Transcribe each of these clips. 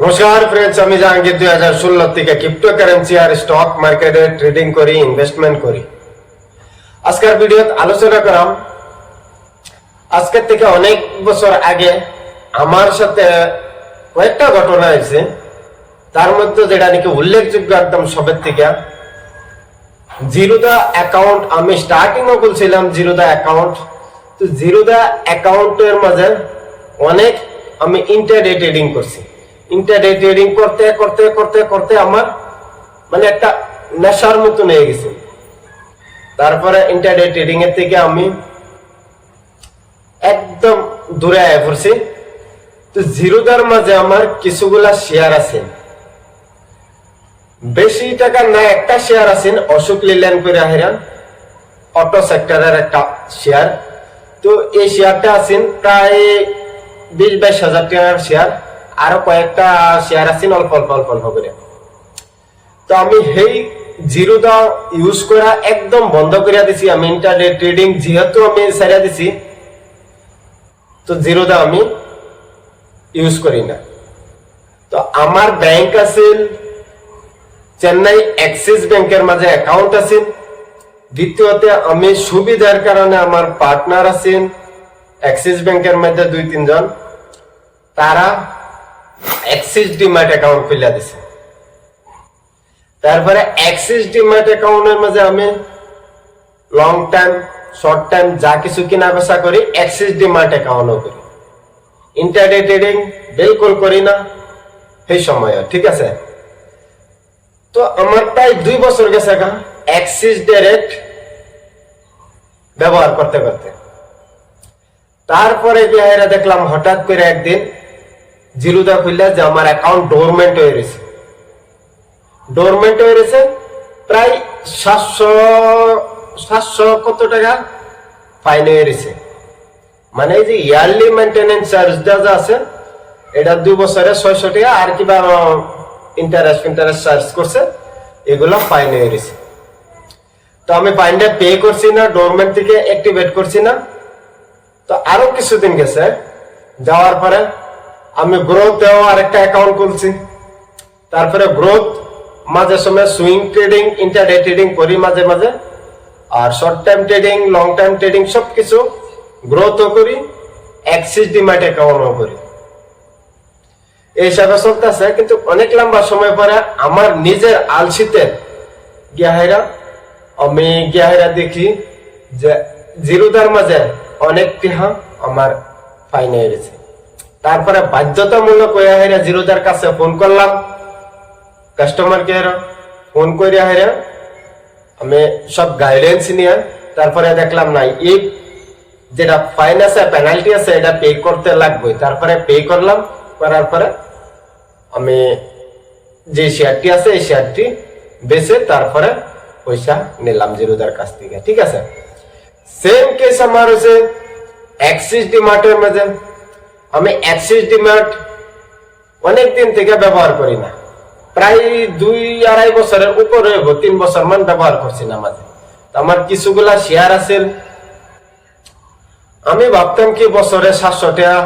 নমস্কার ফ্রেন্ডস, আমি জাহাঙ্গীর 2016 থেকে ক্রিপ্টোকারেন্সি আর স্টক মার্কেটে ট্রেডিং করি, ইনভেস্টমেন্ট করি। আজকের ভিডিওতে আলোচনা করাম আজকের থেকে অনেক বছর আগে আমার সাথে কয়েকটা ঘটনা হয়েছে। তার মধ্যে যেটা নাকি উল্লেখযোগ্য একদম সবের থেকে জিরোদা অ্যাকাউন্ট আমি স্টার্টিংও খুলছিলাম জিরোদা অ্যাকাউন্ট। তো জিরোদা অ্যাকাউন্টের মাঝে অনেক আমি ইন্টারডে ট্রেডিং করছি। ইন্টারডে ট্রেডিং করতে করতে করতে করতে আমার মানে একটা নেশার মতো নিয়ে গেছে। তারপরে ইন্টারডে ট্রেডিং এর থেকে আমি একদম দূরে আয় পড়ছি। তো জিরোদার মাঝে আমার কিছুগুলা শেয়ার আছে, বেশি টাকা না, একটা শেয়ার আছে অশোক লিল্যান্ড করে হেরান অটো সেক্টরের একটা শেয়ার। তো এই শেয়ারটা আছেন প্রায় 20-22 হাজার টাকার শেয়ার, আরো কয়েকটা শেয়ার আছেন অল্প অল্প অল্প অল্প করে। তো আমি সেই জিরোদা ইউজ করা একদম বন্ধ করে দিছি। আমি ইন্টারনেট ট্রেডিং যেহেতু আমি ছাড়িয়ে দিছি, তো জিরোদা আমি ইউজ করি না। তো আমার ব্যাংক আছে চেন্নাই অ্যাক্সিস ব্যাংকের মাঝে অ্যাকাউন্ট আছে। দ্বিতীয়তে আমি সুবিধার কারণে আমার পার্টনার আছেন অ্যাক্সিস ব্যাংকের মধ্যে 2-3 জন, তারা অ্যাক্সিস ডিম্যাট অ্যাকাউন্ট খুলে দিছে। তারপরে অ্যাক্সিস ডিম্যাট অ্যাকাউন্টের মাঝে আমি লং টাইম শর্ট টাইম যা কিছু কিনা বেচা করি অ্যাক্সিস ডিম্যাট অ্যাকাউন্টও করি। ইন্টারডে ট্রেডিং বিলকুল করি না সেই সময়, ঠিক আছে। তো আমার প্রায় 2 বছর গেছে অ্যাক্সিস ডাইরেক্ট ব্যবহার করতে করতে। তারপরে বিহাইরা দেখলাম হঠাৎ করে একদিন জিরোদা খুললে যে আমার অ্যাকাউন্ট ডোরমেন্ট হয়ে গেছে। ডোরমেন্ট হয়ে গেছে প্রায় 700 কত টাকা ফাইন হয়ে গেছে। মানে এই যে ইয়ারলি মেইনটেনেন্স চার্জ যা আছে এটা 2 বছরে 600 টাকা, আর কিবা ইন্টারেস্ট চার্জ করছে, এগুলো ফাইন হয়ে গেছে। তো আমি ফাইনটা পে করছি না, ডোরমেন্ট থেকে অ্যাক্টিভেট করছি না। তো আরো কিছুদিন গেছে, যাওয়ার পরে আমি গ্রোথেও আরেকটা অ্যাকাউন্ট খুলছি। তারপরে গ্রোথ মাঝে সময় সুইং ট্রেডিং ইন্টারডে ট্রেডিং করি মাঝে মাঝে, আর short time trading long time trading সবকিছু গ্রোথও করি, অ্যাক্সিস ডিম্যাট অ্যাকাউন্টও করি। এই হিসাবে চলতেছে। কিন্তু অনেক লম্বা সময় পরে আমার নিজের আলসিতে গিয়াহেরা আমি দেখি যে জিরোদার মাঝে অনেক টিহা আমার ফাইন হয়ে গেছে। তারপরে বাধ্যতামূলক হেরা জিরোদার কাছে ফোন করলাম, কাস্টমার কেয়ার ফোন করে হেরা আমি সব গাইডেন্স নিয়ে তারপরে দেখলাম না এই যেটা ফাইন আছে পেনাল্টি আছে এটা পে করতে লাগবে। তারপরে পে করলাম, করার পরে আমি যে শেয়ারটি আছে এই শেয়ারটি বেচে তারপরে পয়সা নিলাম জিরোদার কাছ থেকে, ঠিক আছে। সেম কেস আমার হচ্ছে অ্যাক্সিস ডিম্যাটের মাঝে। আমি অ্যাক্সিস ডিম্যাট অনেকদিন থেকে ব্যবহার করি না, প্রায় 2-2.5 বছরের উপরে 3 বছর মান ব্যবহার করছি না মাঝে। আমার কিছুগুলা শেয়ার আছে, আমি ভাবতাম কি বছরে 700 টাকা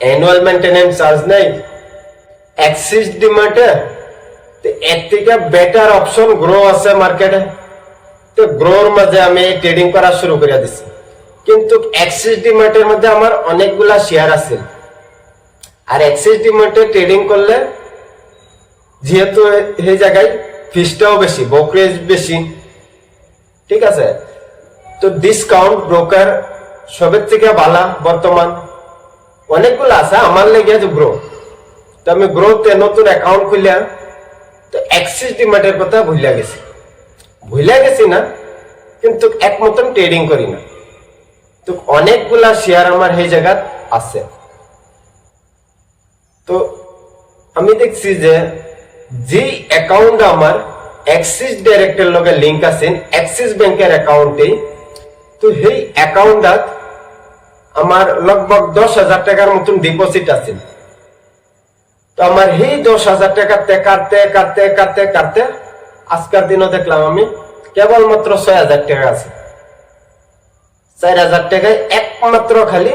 অ্যানুয়াল মেইনটেনেন্স চার্জ নেই অ্যাক্সিস ডিম্যাটে, এর থেকে বেটার অপশন গ্রো আছে মার্কেটে। তো গ্রোর মাঝে আমি ট্রেডিং করা শুরু করে দিছি। কিন্তু অ্যাক্সিস ডিম্যাটের মধ্যে আমার অনেকগুলা শেয়ার আছে, আর অ্যাক্সিস ডিম্যাটে ট্রেডিং করলে যেহেতু এই জায়গায় ফিসটাও বেশি, ব্রোকারেজ বেশি, ঠিক আছে। তো ডিসকাউন্ট ব্রোকার সবের থেকে ভালো বর্তমান অনেকগুলো আছে আমার লেগে গ্রো। তো আমি গ্রোতে নতুন অ্যাকাউন্ট খুলে তো অ্যাক্সিস ডিম্যাটের কথা ভুলে গেছি না, কিন্তু এক মতন ট্রেডিং করি না। তো অনেকগুলা শেয়ার আমার এই জায়গা আছে। তো আমি দেখছি যে অ্যাকাউন্ট আমার অ্যাক্সিস ডাইরেক্টের লগে লিংক আছে অ্যাক্সিস ব্যাংকের অ্যাকাউন্টে। তো সেই অ্যাকাউন্টত আমার লগভগ 10,000 টাকার মতন ডিপোজিট আছে। তো আমার এই 10,000 টাকাতে কাটতে কাটতে কাটতে কাটতে আজকের দিনও দেখলাম আমি কেবলমাত্র 6,000 টাকা আছে। 4,000 টাকায় একমাত্র খালি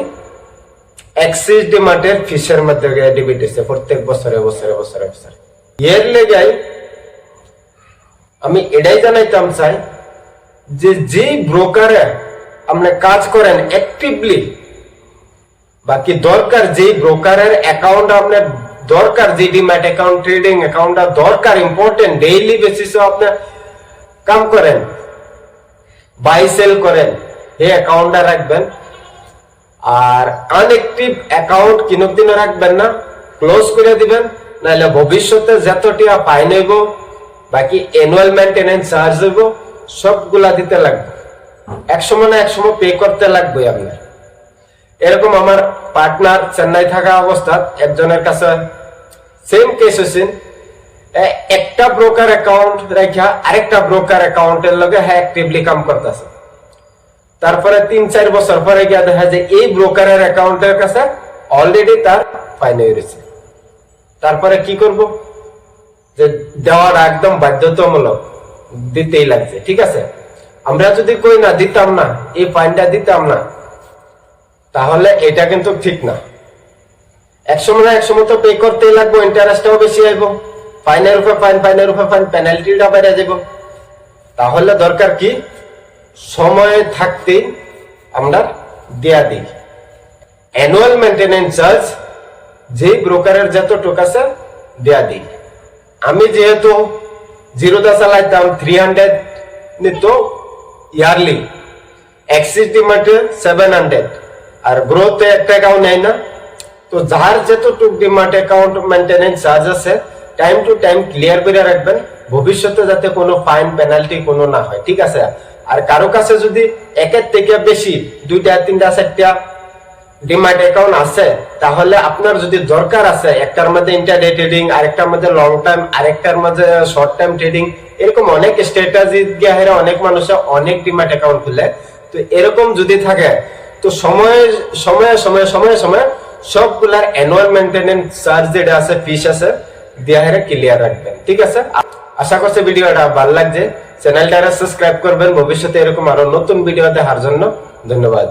অ্যাক্সিস ডিমার্টের ফিসের মধ্যে ডেবিট হচ্ছে প্রত্যেক বছরে বছরে বছরে বছরে এর লেগাই আমি এটাই জানাইতাম চাই যে ব্রোকারে আপনি কাজ করেন অ্যাক্টিভলি, বাকি দরকার যে ব্রোকারের অ্যাকাউন্ট আপনার দরকার, যে ডিম্যাট অ্যাকাউন্ট ট্রেডিং অ্যাকাউন্টটা দরকার, ইম্পর্টেন্ট, ডেইলি বেসিসে আপনি কাম করেন, বাই সেল করেন, এই অ্যাকাউন্টটা রাখবেন। আর আনএক্টিভ অ্যাকাউন্ট কিনদিন রাখবেন না, ক্লোজ করে দিবেন, নাহলে ভবিষ্যতে যতটা ফাইন হইব, বাকি অ্যানুয়াল মেইনটেনেন্স চার্জ হইব, সবগুলা দিতে লাগবে, একসময় না একসময় পে করতে লাগবে আপনার। এরকম আমার পার্টনার চেন্নাই থাকা অবস্থা একজনের কাছে সেম কেস হয়েছে, একটা ব্রোকার অ্যাকাউন্ট রেখা আরেকটা ব্রোকার অ্যাকাউন্টের লগে হ্যাঁ অ্যাক্টিভলি কাম করতেছে। তারপরে 3-4 বছর পরে গিয়ে দেখা যায় এই ব্রোকারের অ্যাকাউন্টের কাছে অলরেডি তার ফাইন হয়ে গেছে। তারপরে কি করব, যে দেওয়ার একদম বাধ্যতামূলক, দিতেই লাগছে। ঠিক আছে, আমরা যদি কই না দিতাম না, এই ফাইনটা দিতাম না, তাহলে এটা কিন্তু ঠিক না। একসময় না একসময় তো পে করতেই লাগবে, ইন্টারেস্টটাও বেশি আইব, ফাইনের উপর ফাইন, ফাইনের উপর ফাইন, পেনাল্টিটা বেড়ে যাব। তাহলে দরকার কি, সময় থাকতে আমরা দেয়া দিই। অ্যানুয়াল মেইনটেনেন্স চার্জ যে ব্রোকারের যতটুকু আছে দেয়া দিই। আমি যেহেতু জিরোদা চালাইতাম 300 নিত ইয়ারলি, অ্যাক্সিস ডিমার্টে 700, আর গ্রোথে 1 টাকাও নেয় না। তো যার যতটুকু ডিমার্ট অ্যাকাউন্ট মেইনটেনেন্স চার্জ আছে টাইম টু টাইম ক্লিয়ার করে রাখবেন, ভবিষ্যতে যাতে কোনো ফাইন পেনাল্টি কোনো না হয়। ঠিক আছে, আর কারো কাছে যদি একের থেকে বেশি 2টা 3টা 4টা ডিমার্ট অ্যাকাউন্ট আছে, তাহলে আপনার যদি দরকার আছে একটার মধ্যে ইন্টারডে ট্রেডিং, আরেকটার মধ্যে লং টাইম, আরেকটার মধ্যে শর্ট টাইম ট্রেডিং, এরকম অনেক স্ট্র্যাটেজি দিয়ে অনেক মানুষে অনেক ডিমার্ট অ্যাকাউন্ট খুলে। তো এরকম যদি থাকে তো সময়ে সময়ে সময়ে সময়ে সময়ে সবগুলার অ্যানুয়াল মেইনটেনেন্স চার্জ যেটা আছে, ফিস আছে, দিয়ে ক্লিয়ার রাখবেন। ঠিক আছে, আশা করছি ভিডিওটা ভালো লাগছে। চ্যানেলটা সাবস্ক্রাইব করবেন ভবিষ্যতে এরকম আরো নতুন ভিডিও দেখার জন্য। ধন্যবাদ।